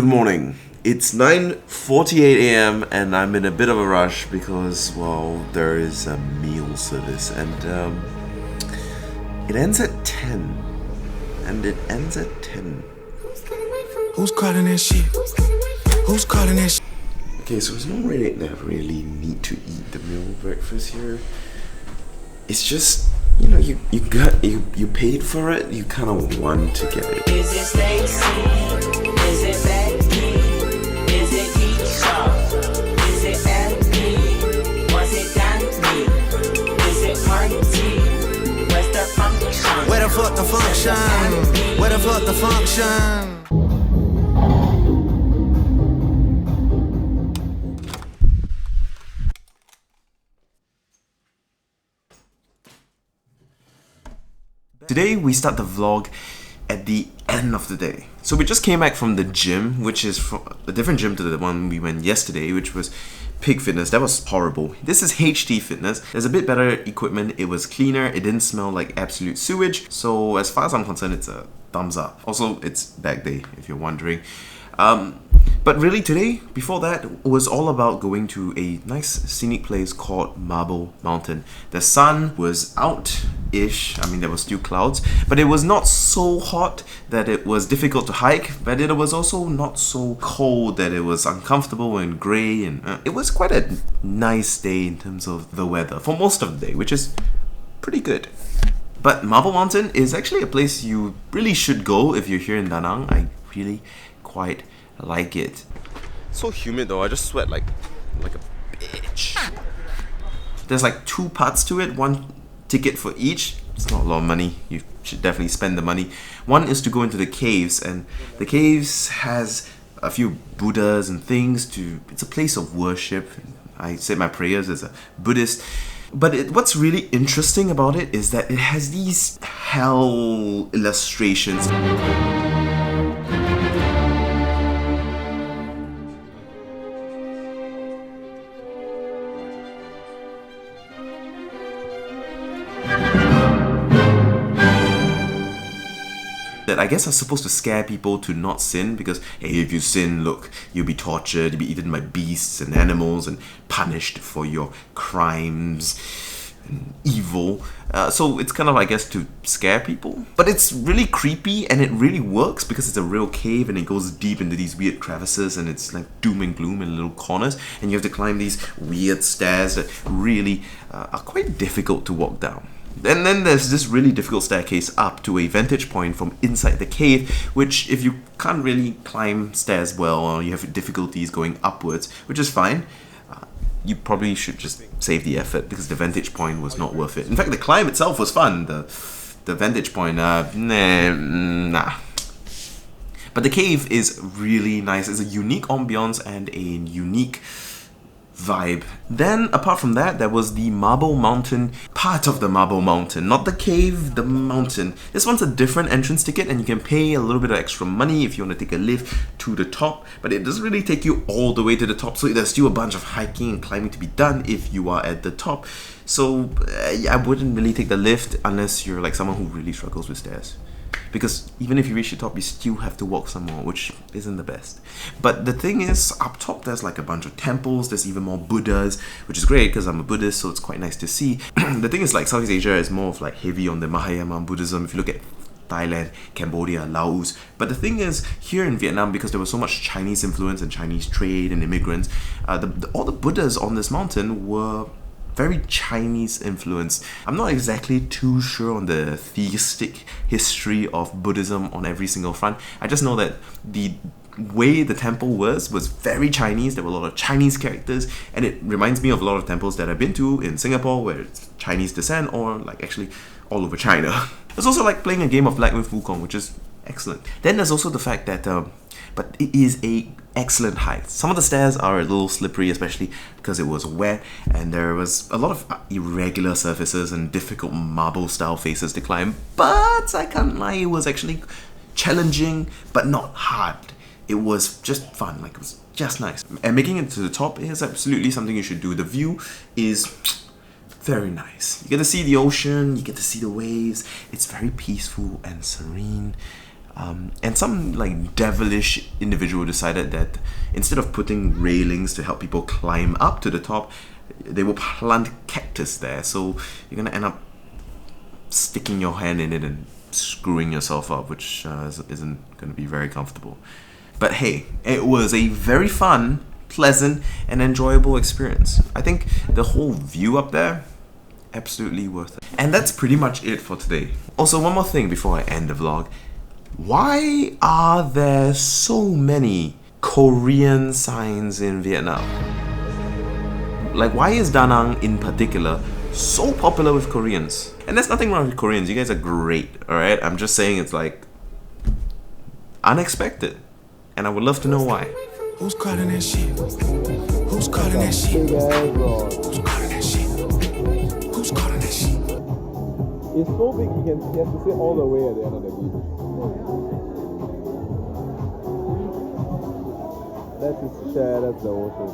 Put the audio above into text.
morning. It's 9:48 a.m. and I'm in a bit of a rush because, well, there is a meal service and it ends at 10. And it ends at 10. Who's calling that shit? Who's calling that shit? Okay, so it's not really need to eat the meal breakfast here. It's just, you paid for it, you kind of want to get it. Is it Stacy? Is it Becky? Is it Keisha? Is it Andy? Was it Danny? Is it Monty? Where's the function? Where the fuck the function? Where the fuck the function? Today we start the vlog at the end of the day. So we just came back from the gym, which is a different gym to the one we went yesterday, which was Pig Fitness. That was horrible. This is HT Fitness. There's a bit better equipment. It was cleaner. It didn't smell like absolute sewage. So as far as I'm concerned, it's a thumbs up. Also, it's back day, if you're wondering. But really today, before that, was all about going to a nice scenic place called Marble Mountain. The sun was out-ish, there were still clouds, but it was not so hot that it was difficult to hike, but it was also not so cold that it was uncomfortable and grey, and it was quite a nice day in terms of the weather, for most of the day, which is pretty good. But Marble Mountain is actually a place you really should go if you're here in Danang. I really quite like it. So humid though, I just sweat like a bitch. There's like two parts to it, one ticket for each. It's not a lot of money, you should definitely spend the money. One is to go into the caves, and the caves has a few Buddhas and things it's a place of worship. I said my prayers as a Buddhist. But what's really interesting about it is that it has these hell illustrations. That I guess are supposed to scare people to not sin, because hey, if you sin, look, you'll be tortured, you'll be eaten by beasts and animals and punished for your crimes and evil. So it's kind of, I guess, to scare people. But it's really creepy and it really works because it's a real cave and it goes deep into these weird crevices and it's like doom and gloom in little corners, and you have to climb these weird stairs that really are quite difficult to walk down. And then there's this really difficult staircase up to a vantage point from inside the cave, which if you can't really climb stairs well, or you have difficulties going upwards, which is fine, you probably should just save the effort because the vantage point was not worth it. In fact, the climb itself was fun. The vantage point, nah. But the cave is really nice. It's a unique ambiance and a unique vibe. Then apart from that, there was the Marble Mountain part of the Marble Mountain, not the cave, the mountain. This one's a different entrance ticket and you can pay a little bit of extra money if you want to take a lift to the top, but it doesn't really take you all the way to the top, so there's still a bunch of hiking and climbing to be done if you are at the top. So I wouldn't really take the lift unless you're like someone who really struggles with stairs, because even if you reach the top, you still have to walk some more, which isn't the best. But the thing is, up top there's like a bunch of temples, there's even more Buddhas, which is great because I'm a Buddhist, so it's quite nice to see. The thing is, like, Southeast Asia is more of like heavy on the Mahayana Buddhism if you look at Thailand, Cambodia, Laos. But the thing is, here in Vietnam, because there was so much Chinese influence and Chinese trade and immigrants, all the Buddhas on this mountain were very Chinese influence. I'm not exactly too sure on the theistic history of Buddhism on every single front. I just know that the way the temple was very Chinese. There were a lot of Chinese characters, and it reminds me of a lot of temples that I've been to in Singapore where it's Chinese descent, or like actually all over China. It's also like playing a game of Black Myth Wukong, which is excellent. Then there's also the fact that but it is a excellent height. Some of the stairs are a little slippery, especially because it was wet and there was a lot of irregular surfaces and difficult marble style faces to climb, but I can't lie, it was actually challenging but not hard. It was just fun, like it was just nice. And making it to the top is absolutely something you should do. The view is very nice. You get to see the ocean, you get to see the waves. It's very peaceful and serene. And some like devilish individual decided that instead of putting railings to help people climb up to the top, they will plant cactus there. So you're gonna end up sticking your hand in it and screwing yourself up, which isn't going to be very comfortable. But hey, it was a very fun, pleasant, and enjoyable experience. I think the whole view up there, absolutely worth it. And that's pretty much it for today. Also, one more thing before I end the vlog. Why are there so many Korean signs in Vietnam? Like, why is Danang in particular so popular with Koreans? And there's nothing wrong with Koreans. You guys are great, alright? I'm just saying it's like unexpected. And I would love to know why. Who's calling that shit? Who's calling that shit? Who's calling that shit? Who's calling that shit? It's so big he has to sit all the way at the end of the beach. That's his share, that's the ocean.